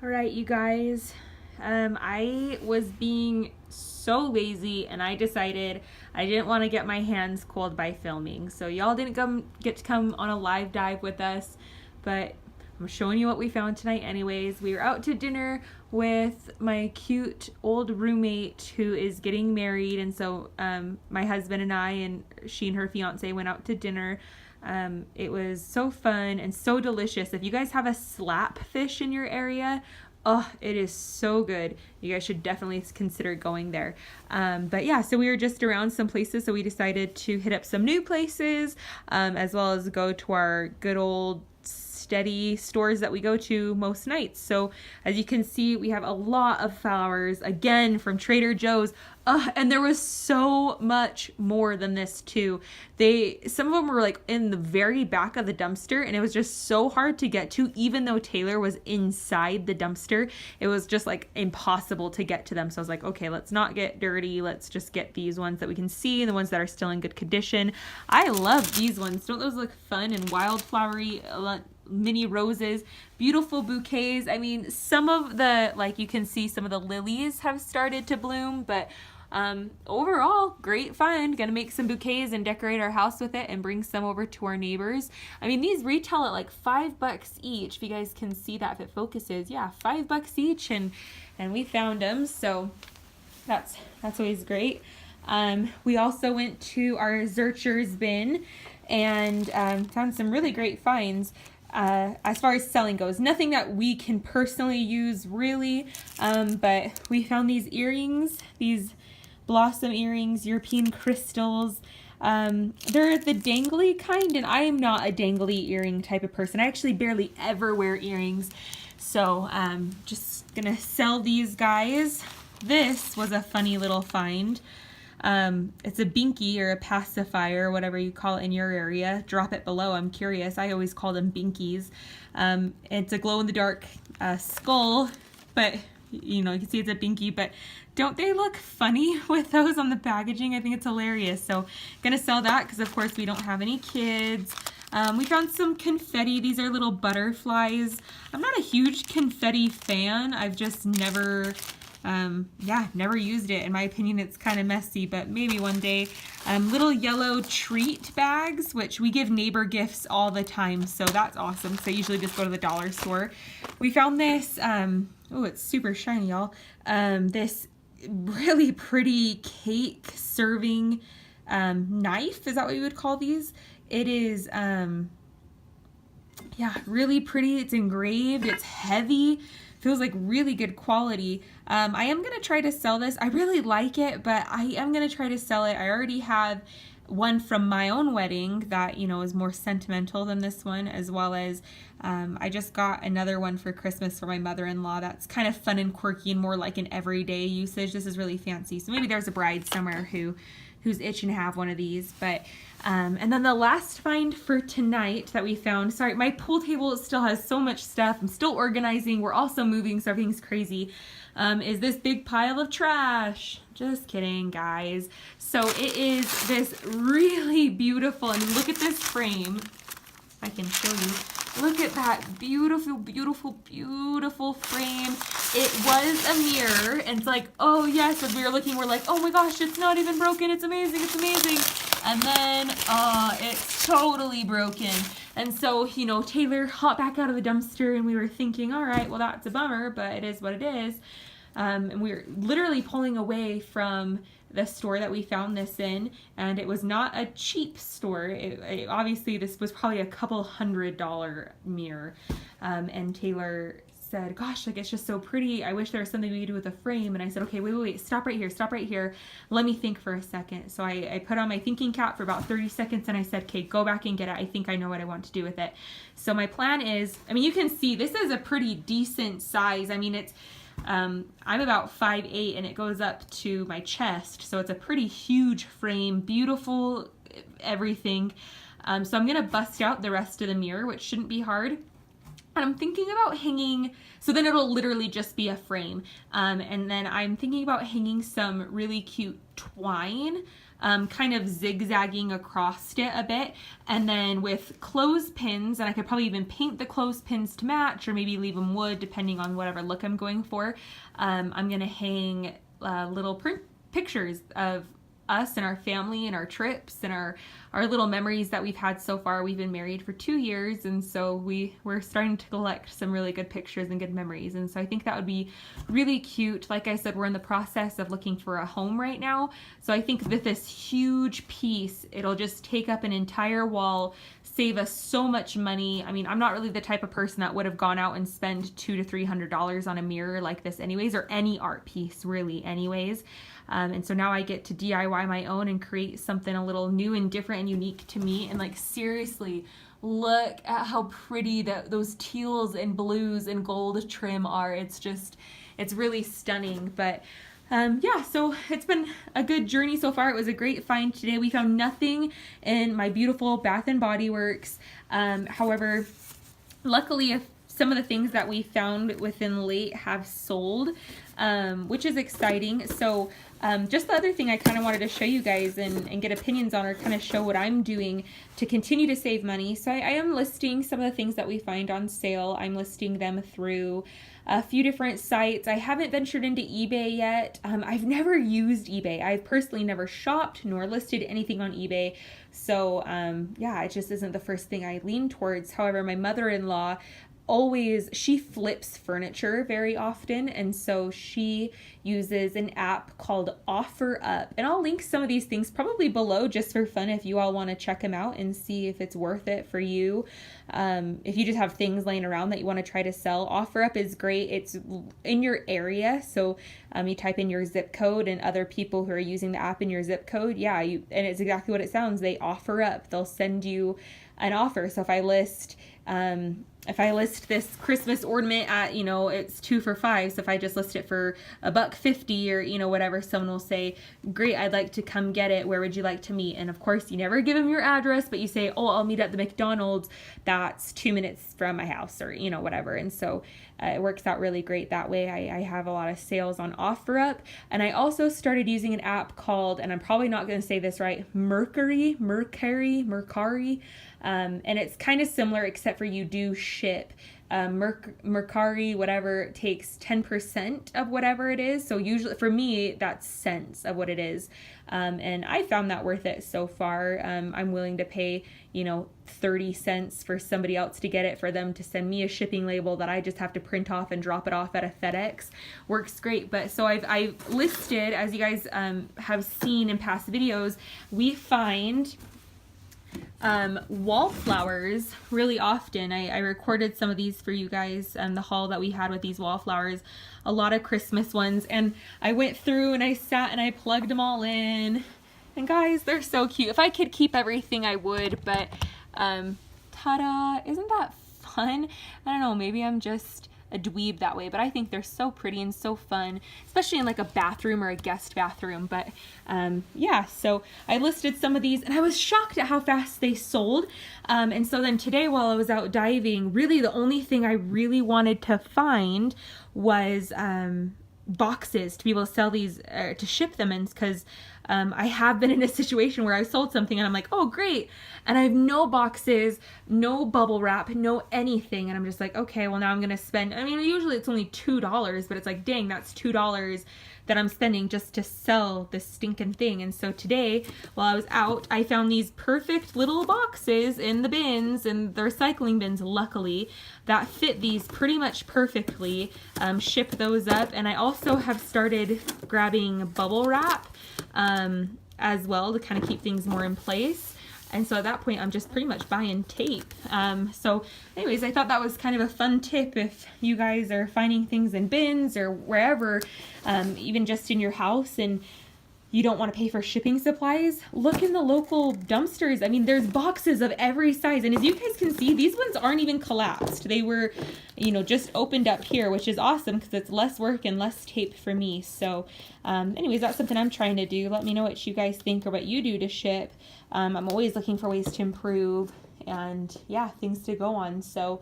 All right, you guys. I was being so lazy and I decided I didn't want to get my hands cold by filming. So y'all didn't get to come on a live dive with us, but I'm showing you what we found tonight anyways. We were out to dinner with my cute old roommate who is getting married, and so my husband and I and she and her fiance went out to dinner. It was so fun and so delicious. If you guys have a slap fish in your area, oh, it is so good. You guys should definitely consider going there. But yeah, so we were just around some places, so we decided to hit up some new places, as well as go to our good old steady stores that we go to most nights. So as you can see, we have a lot of flowers, again, from Trader Joe's. And there was so much more than this too. Some of them were like in the very back of the dumpster, and it was just so hard to get to, even though Taylor was inside the dumpster. It was just like impossible to get to them. So I was like, okay, let's not get dirty. Let's just get these ones that we can see, the ones that are still in good condition. I love these ones. Don't those look fun and wildflowery? Mini roses, beautiful bouquets. I mean, some of the, like you can see, some of the lilies have started to bloom, but overall, great fun. Gonna make some bouquets and decorate our house with it and bring some over to our neighbors. I mean, these retail at like $5 each. If you guys can see that, if it focuses, yeah, $5 each, and we found them, so that's always great. We also went to our Zurcher's bin and found some really great finds. As far as selling goes, nothing that we can personally use really, but we found these earrings, these blossom earrings, European crystals. They're the dangly kind, and I am not a dangly earring type of person. I actually barely ever wear earrings, so just gonna sell these guys. This was a funny little find. It's a binky or a pacifier, whatever you call it in your area. Drop it below. I'm curious. I always call them binkies. It's a glow-in-the-dark skull, but you can see it's a binky, but don't they look funny with those on the packaging? I think it's hilarious. So gonna sell that because of course we don't have any kids. We found some confetti. These are little butterflies. I'm not a huge confetti fan. I've just never used it. In my opinion, it's kind of messy, but maybe one day. Little yellow treat bags, which we give neighbor gifts all the time, so that's awesome. So I usually just go to the dollar store. We found this, oh, it's super shiny, y'all. This really pretty cake serving knife, is that what you would call these? It is, yeah, really pretty. It's engraved, it's heavy. Feels like really good quality. I am going to try to sell this. I really like it, but I am going to try to sell it. I already have one from my own wedding that, is more sentimental than this one, as well as I just got another one for Christmas for my mother-in-law that's kind of fun and quirky and more like an everyday usage. This is really fancy. So maybe there's a bride somewhere who's itching to have one of these. But and then the last find for tonight that we found, sorry, my pool table still has so much stuff. I'm still organizing. We're also moving, so everything's crazy. Is this big pile of trash. Just kidding, guys. So it is this really beautiful, and look at this frame. I can show you. Look at that beautiful, beautiful, beautiful frame. It was a mirror, and it's like, oh yes, as we were looking, we're like, oh my gosh, it's not even broken, it's amazing, it's amazing. And then, it's totally broken. And so, Taylor hopped back out of the dumpster, and we were thinking, all right, well, that's a bummer, but it is what it is. And we were literally pulling away from the store that we found this in, and it was not a cheap store. Obviously, this was probably a couple $100 mirror. And Taylor said, gosh, like, it's just so pretty. I wish there was something we could do with a frame. And I said, okay, wait, stop right here. Let me think for a second. So I put on my thinking cap for about 30 seconds, and I said, okay, go back and get it. I think I know what I want to do with it. So my plan is, you can see this is a pretty decent size. it's I'm about 5'8", and it goes up to my chest, so it's a pretty huge frame, beautiful everything. So I'm gonna bust out the rest of the mirror, which shouldn't be hard. And I'm thinking about hanging, so then it'll literally just be a frame. And then I'm thinking about hanging some really cute twine kind of zigzagging across it a bit. And then with clothespins, and I could probably even paint the clothespins to match, or maybe leave them wood depending on whatever look I'm going for. I'm gonna hang little print pictures of us and our family and our trips and our little memories that we've had so far. We've been married for 2 years, and so we're starting to collect some really good pictures and good memories, and so I think that would be really cute. Like I said, we're in the process of looking for a home right now, so I think with this huge piece, it'll just take up an entire wall, save us so much money. I mean, I'm not really the type of person that would have gone out and spend $200 to $300 on a mirror like this anyways, or any art piece really anyways. And so now I get to DIY my own and create something a little new and different and unique to me. And like, seriously, look at how pretty those teals and blues and gold trim are. It's really stunning. But yeah, so it's been a good journey so far. It was a great find today. We found nothing in my beautiful Bath & Body Works. However, luckily, some of the things that we found within late have sold, which is exciting. So just the other thing I kind of wanted to show you guys and get opinions on, or kind of show what I'm doing to continue to save money. So I am listing some of the things that we find on sale. I'm listing them through a few different sites. I haven't ventured into eBay yet. I've never used eBay. I've personally never shopped nor listed anything on eBay. So yeah, it just isn't the first thing I lean towards. However, my mother-in-law she flips furniture very often, and so she uses an app called OfferUp, and I'll link some of these things probably below just for fun if you all want to check them out and see if it's worth it for you. If you just have things laying around that you want to try to sell, OfferUp is great. It's in your area, so you type in your zip code and other people who are using the app in your zip code, and it's exactly what it sounds. They offer up. They'll send you an offer. So if I list this Christmas ornament at, it's 2 for $5. So if I just list it for $1.50 or, whatever, someone will say, great, I'd like to come get it. Where would you like to meet? And of course, you never give them your address, but you say, oh, I'll meet at the McDonald's. That's 2 minutes from my house, or, whatever. And so it works out really great that way. I have a lot of sales on OfferUp. And I also started using an app called, and I'm probably not going to say this right, Mercari. And it's kind of similar, except for you do ship. Mercari, whatever, takes 10% of whatever it is. So usually for me, that's cents of what it is. And I found that worth it so far. I'm willing to pay, 30 cents for somebody else to get it, for them to send me a shipping label that I just have to print off and drop it off at a FedEx. Works great. But so I've listed, as you guys have seen in past videos, we find wallflowers really often. I recorded some of these for you guys, the haul that we had with these wallflowers, a lot of Christmas ones, and I went through and I sat and I plugged them all in, and guys, they're so cute. If I could keep everything I would, but ta-da, isn't that fun? I don't know, maybe I'm just a dweeb that way, but I think they're so pretty and so fun, especially in like a bathroom or a guest bathroom. But yeah, so I listed some of these and I was shocked at how fast they sold. And so then today, while I was out diving, really the only thing I really wanted to find was boxes to be able to sell these, to ship them in, because I have been in a situation where I sold something and I'm like, oh great, and I have no boxes, no bubble wrap, no anything, and I'm just like, okay, well now I'm gonna spend, I mean, usually it's only $2, but it's like, dang, that's $2 that I'm spending just to sell this stinking thing. And so today, while I was out, I found these perfect little boxes in the bins, and the recycling bins, luckily, that fit these pretty much perfectly. Ship those up, and I also have started grabbing bubble wrap as well to kind of keep things more in place. And so at that point, I'm just pretty much buying tape. So anyways, I thought that was kind of a fun tip if you guys are finding things in bins or wherever, even just in your house, and you don't want to pay for shipping supplies, look in the local dumpsters. I mean, there's boxes of every size. And as you guys can see, these ones aren't even collapsed. They were, just opened up here, which is awesome because it's less work and less tape for me. So anyways, that's something I'm trying to do. Let me know what you guys think or what you do to ship. I'm always looking for ways to improve and yeah, things to go on. So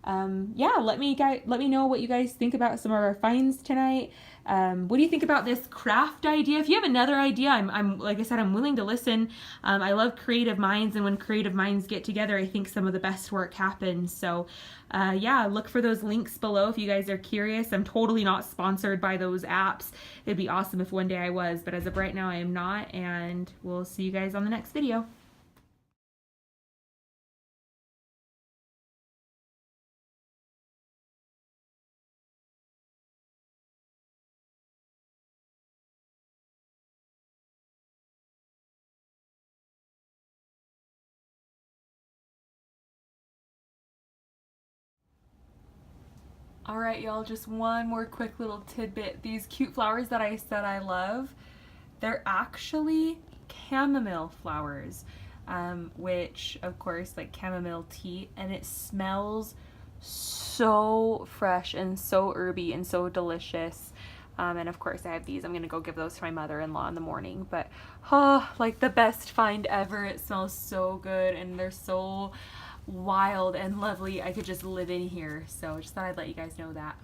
yeah, let me know what you guys think about some of our finds tonight. What do you think about this craft idea? If you have another idea, I'm like I said, I'm willing to listen. I love creative minds, and when creative minds get together, I think some of the best work happens. So yeah, look for those links below if you guys are curious. I'm totally not sponsored by those apps. It'd be awesome if one day I was, but as of right now I am not, and we'll see you guys on the next video. All right, y'all, just one more quick little tidbit. These cute flowers that I said I love, they're actually chamomile flowers, which of course, like chamomile tea, and it smells so fresh and so herby and so delicious. And of course I have these. I'm gonna go give those to my mother-in-law in the morning, but oh, like the best find ever. It smells so good and they're so wild and lovely. I could just live in here. So just thought I'd let you guys know that.